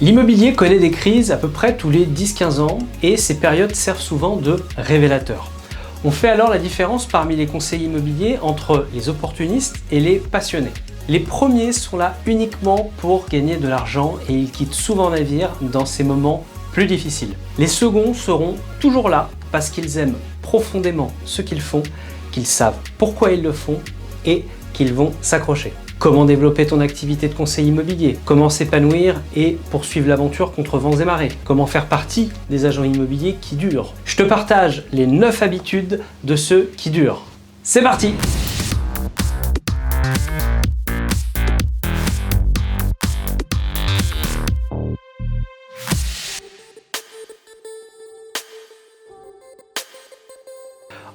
L'immobilier connaît des crises à peu près tous les 10-15 ans et ces périodes servent souvent de révélateurs. On fait alors la différence parmi les conseillers immobiliers entre les opportunistes et les passionnés. Les premiers sont là uniquement pour gagner de l'argent et ils quittent souvent le navire dans ces moments plus difficiles. Les seconds seront toujours là parce qu'ils aiment profondément ce qu'ils font, qu'ils savent pourquoi ils le font et qu'ils vont s'accrocher. Comment développer ton activité de conseiller immobilier? Comment s'épanouir et poursuivre l'aventure contre vents et marées? Comment faire partie des agents immobiliers qui durent? Je te partage les 9 habitudes de ceux qui durent. C'est parti!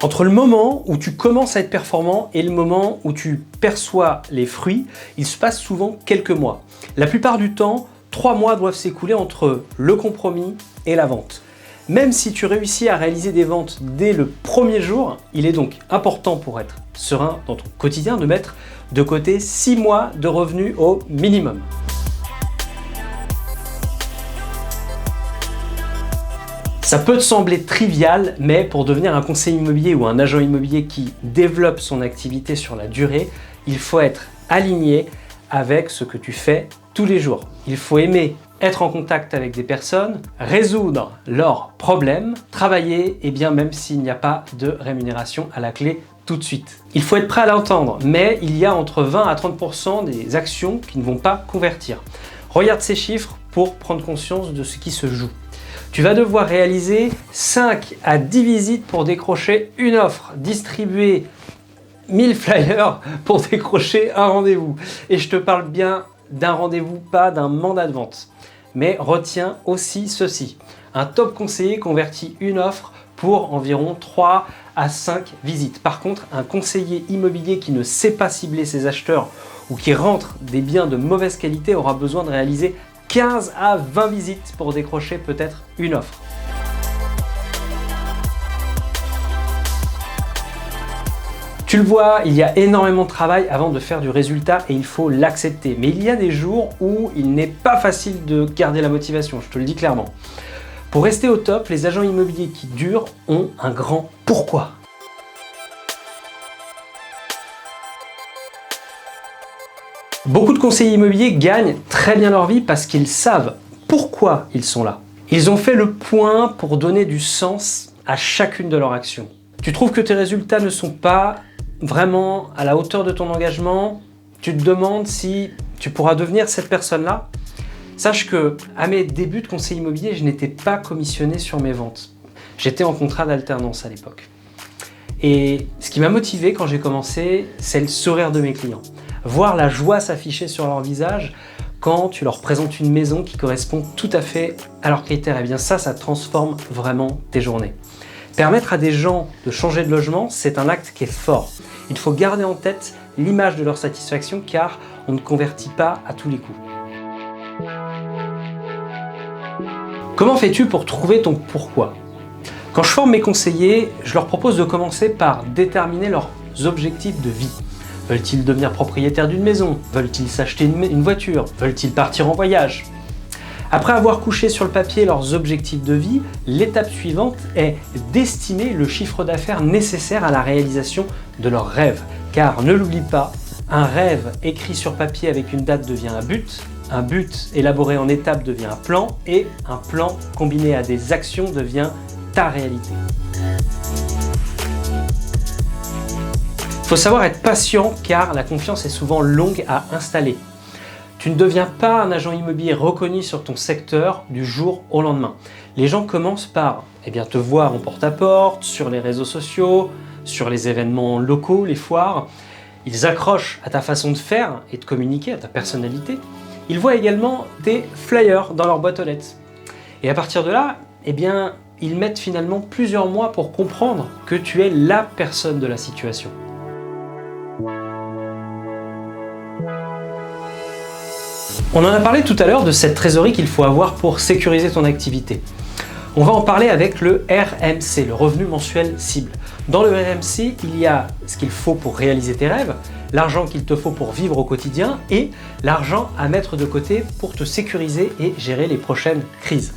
Entre le moment où tu commences à être performant et le moment où tu perçois les fruits, il se passe souvent quelques mois. La plupart du temps, 3 mois doivent s'écouler entre le compromis et la vente. Même si tu réussis à réaliser des ventes dès le premier jour, il est donc important pour être serein dans ton quotidien de mettre de côté 6 mois de revenus au minimum. Ça peut te sembler trivial, mais pour devenir un conseiller immobilier ou un agent immobilier qui développe son activité sur la durée, il faut être aligné avec ce que tu fais tous les jours. Il faut aimer être en contact avec des personnes, résoudre leurs problèmes, travailler, et bien même s'il n'y a pas de rémunération à la clé tout de suite. Il faut être prêt à l'entendre, mais il y a entre 20 à 30% des actions qui ne vont pas convertir. Regarde ces chiffres pour prendre conscience de ce qui se joue. Tu vas devoir réaliser 5 à 10 visites pour décrocher une offre, distribuer 1000 flyers pour décrocher un rendez-vous. Et je te parle bien d'un rendez-vous, pas d'un mandat de vente. Mais retiens aussi ceci. Un top conseiller convertit une offre pour environ 3 à 5 visites. Par contre, un conseiller immobilier qui ne sait pas cibler ses acheteurs ou qui rentre des biens de mauvaise qualité aura besoin de réaliser 15 à 20 visites pour décrocher peut-être une offre. Tu le vois, il y a énormément de travail avant de faire du résultat et il faut l'accepter. Mais il y a des jours où il n'est pas facile de garder la motivation, je te le dis clairement. Pour rester au top, les agents immobiliers qui durent ont un grand pourquoi. Beaucoup de conseillers immobiliers gagnent très bien leur vie parce qu'ils savent pourquoi ils sont là. Ils ont fait le point pour donner du sens à chacune de leurs actions. Tu trouves que tes résultats ne sont pas vraiment à la hauteur de ton engagement? Tu te demandes si tu pourras devenir cette personne-là? Sache que à mes débuts de conseiller immobilier, je n'étais pas commissionné sur mes ventes. J'étais en contrat d'alternance à l'époque. Et ce qui m'a motivé quand j'ai commencé, c'est le sourire de mes clients. Voir la joie s'afficher sur leur visage quand tu leur présentes une maison qui correspond tout à fait à leurs critères. Et bien ça transforme vraiment tes journées. Permettre à des gens de changer de logement, c'est un acte qui est fort. Il faut garder en tête l'image de leur satisfaction car on ne convertit pas à tous les coups. Comment fais-tu pour trouver ton pourquoi? Quand je forme mes conseillers, je leur propose de commencer par déterminer leurs objectifs de vie. Veulent-ils devenir propriétaires d'une maison? Veulent-ils s'acheter une voiture? Veulent-ils partir en voyage? Après avoir couché sur le papier leurs objectifs de vie, l'étape suivante est d'estimer le chiffre d'affaires nécessaire à la réalisation de leurs rêves. Car ne l'oublie pas, un rêve écrit sur papier avec une date devient un but élaboré en étapes devient un plan et un plan combiné à des actions devient ta réalité. Il faut savoir être patient car la confiance est souvent longue à installer. Tu ne deviens pas un agent immobilier reconnu sur ton secteur du jour au lendemain. Les gens commencent par te voir en porte-à-porte, sur les réseaux sociaux, sur les événements locaux, les foires. Ils accrochent à ta façon de faire et de communiquer, à ta personnalité. Ils voient également des flyers dans leur boîte aux lettres. Et à partir de là, ils mettent finalement plusieurs mois pour comprendre que tu es la personne de la situation. On en a parlé tout à l'heure de cette trésorerie qu'il faut avoir pour sécuriser ton activité. On va en parler avec le RMC, le revenu mensuel cible. Dans le RMC, il y a ce qu'il faut pour réaliser tes rêves, l'argent qu'il te faut pour vivre au quotidien et l'argent à mettre de côté pour te sécuriser et gérer les prochaines crises.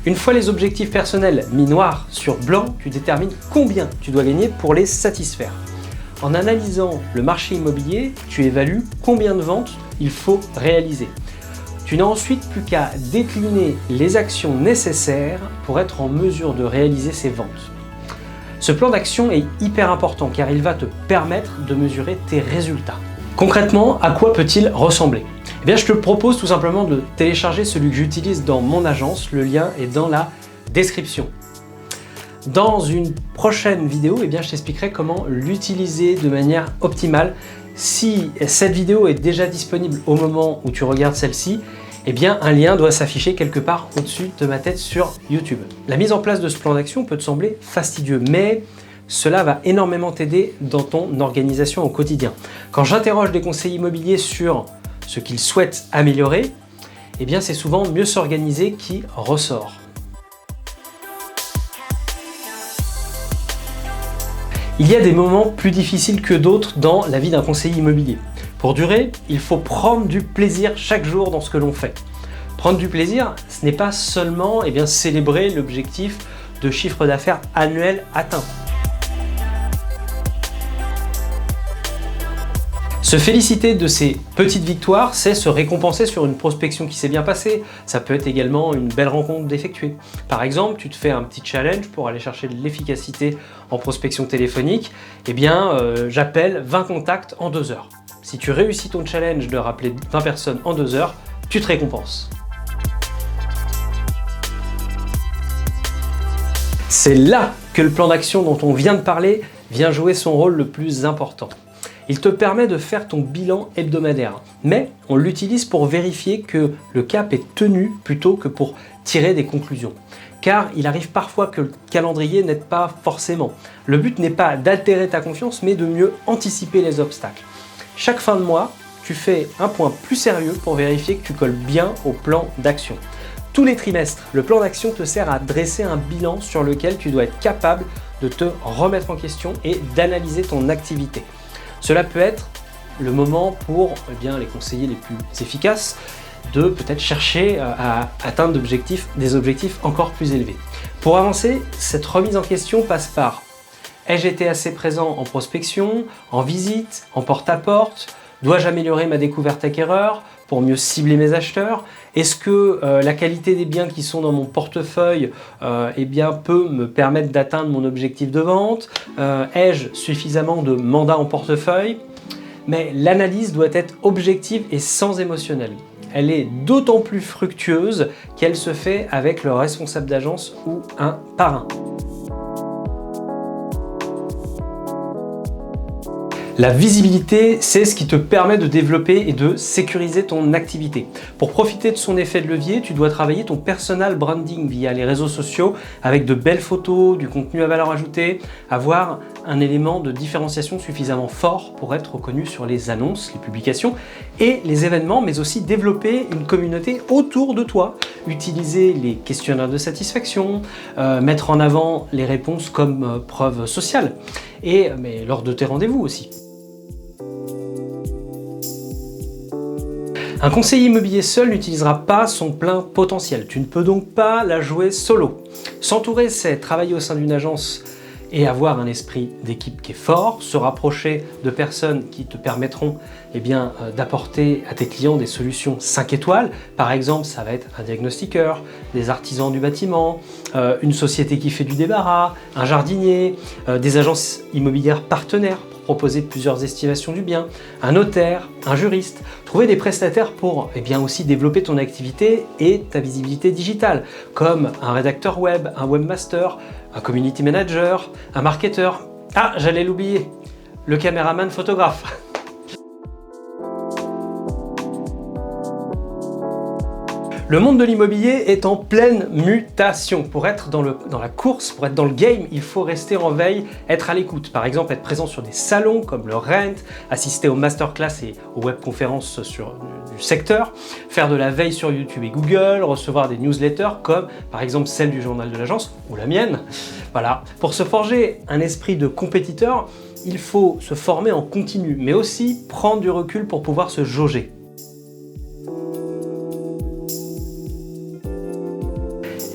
Une fois les objectifs personnels mis noir sur blanc, tu détermines combien tu dois gagner pour les satisfaire. En analysant le marché immobilier, tu évalues combien de ventes il faut réaliser. Tu n'as ensuite plus qu'à décliner les actions nécessaires pour être en mesure de réaliser ces ventes. Ce plan d'action est hyper important car il va te permettre de mesurer tes résultats. Concrètement, à quoi peut-il ressembler ? Eh bien, je te propose tout simplement de télécharger celui que j'utilise dans mon agence. Le lien est dans la description. Dans une prochaine vidéo, eh bien, je t'expliquerai comment l'utiliser de manière optimale. Si cette vidéo est déjà disponible au moment où tu regardes celle-ci, eh bien un lien doit s'afficher quelque part au-dessus de ma tête sur YouTube. La mise en place de ce plan d'action peut te sembler fastidieux, mais cela va énormément t'aider dans ton organisation au quotidien. Quand j'interroge des conseillers immobiliers sur ce qu'ils souhaitent améliorer, eh bien c'est souvent mieux s'organiser qui ressort. Il y a des moments plus difficiles que d'autres dans la vie d'un conseiller immobilier. Pour durer, il faut prendre du plaisir chaque jour dans ce que l'on fait. Prendre du plaisir, ce n'est pas seulement célébrer l'objectif de chiffre d'affaires annuel atteint. Se féliciter de ces petites victoires, c'est se récompenser sur une prospection qui s'est bien passée. Ça peut être également une belle rencontre d'effectuer. Par exemple, tu te fais un petit challenge pour aller chercher de l'efficacité en prospection téléphonique. Eh bien, j'appelle 20 contacts en 2 heures. Si tu réussis ton challenge de rappeler 20 personnes en 2 heures, tu te récompenses. C'est là que le plan d'action dont on vient de parler vient jouer son rôle le plus important. Il te permet de faire ton bilan hebdomadaire, mais on l'utilise pour vérifier que le cap est tenu plutôt que pour tirer des conclusions. Car il arrive parfois que le calendrier n'aide pas forcément. Le but n'est pas d'altérer ta confiance, mais de mieux anticiper les obstacles. Chaque fin de mois, tu fais un point plus sérieux pour vérifier que tu colles bien au plan d'action. Tous les trimestres, le plan d'action te sert à dresser un bilan sur lequel tu dois être capable de te remettre en question et d'analyser ton activité. Cela peut être le moment pour les conseillers les plus efficaces de peut-être chercher à atteindre des objectifs encore plus élevés. Pour avancer, cette remise en question passe par: ai-je été assez présent en prospection, en visite, en porte-à-porte? Dois-je améliorer ma découverte acquéreur pour mieux cibler mes acheteurs? Est-ce que la qualité des biens qui sont dans mon portefeuille peut me permettre d'atteindre mon objectif de vente? Ai-je suffisamment de mandats en portefeuille? Mais l'analyse doit être objective et sans émotionnel. Elle est d'autant plus fructueuse qu'elle se fait avec le responsable d'agence ou un parrain. La visibilité, c'est ce qui te permet de développer et de sécuriser ton activité. Pour profiter de son effet de levier, tu dois travailler ton personal branding via les réseaux sociaux avec de belles photos, du contenu à valeur ajoutée, avoir un élément de différenciation suffisamment fort pour être reconnu sur les annonces, les publications et les événements, mais aussi développer une communauté autour de toi. Utiliser les questionnaires de satisfaction, mettre en avant les réponses comme preuve sociale mais lors de tes rendez-vous aussi. Un conseiller immobilier seul n'utilisera pas son plein potentiel. Tu ne peux donc pas la jouer solo. S'entourer, c'est travailler au sein d'une agence et avoir un esprit d'équipe qui est fort, se rapprocher de personnes qui te permettront d'apporter à tes clients des solutions 5 étoiles. Par exemple, ça va être un diagnostiqueur, des artisans du bâtiment, une société qui fait du débarras, un jardinier, des agences immobilières partenaires pour proposer plusieurs estimations du bien, un notaire, un juriste. Trouver des prestataires pour aussi développer ton activité et ta visibilité digitale, comme un rédacteur web, un webmaster, un community manager, un marketeur. Ah, j'allais l'oublier, le caméraman photographe. Le monde de l'immobilier est en pleine mutation. Pour être dans la course, pour être dans le game, il faut rester en veille, être à l'écoute. Par exemple, être présent sur des salons comme le Rent, assister aux masterclass et aux webconférences du secteur, faire de la veille sur YouTube et Google, recevoir des newsletters comme par exemple celle du journal de l'agence ou la mienne. Voilà. Pour se forger un esprit de compétiteur, il faut se former en continu, mais aussi prendre du recul pour pouvoir se jauger.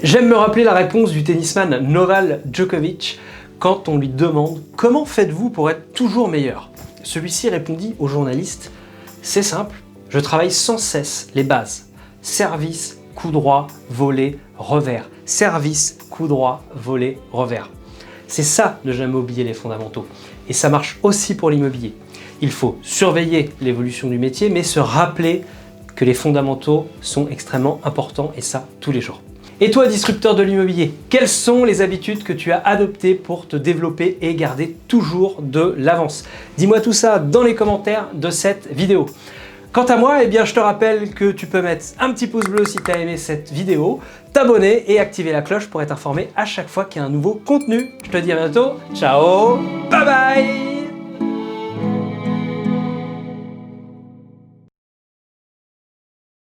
J'aime me rappeler la réponse du tennisman Novak Djokovic quand on lui demande « Comment faites-vous pour être toujours meilleur ?» Celui-ci répondit au journaliste « C'est simple, je travaille sans cesse les bases. Service, coup droit, volée, revers. Service, coup droit, volée, revers. » C'est ça de jamais oublier les fondamentaux. Et ça marche aussi pour l'immobilier. Il faut surveiller l'évolution du métier, mais se rappeler que les fondamentaux sont extrêmement importants, et ça tous les jours. Et toi, disrupteur de l'immobilier, quelles sont les habitudes que tu as adoptées pour te développer et garder toujours de l'avance? Dis-moi tout ça dans les commentaires de cette vidéo. Quant à moi, je te rappelle que tu peux mettre un petit pouce bleu si tu as aimé cette vidéo, t'abonner et activer la cloche pour être informé à chaque fois qu'il y a un nouveau contenu. Je te dis à bientôt, ciao, bye bye!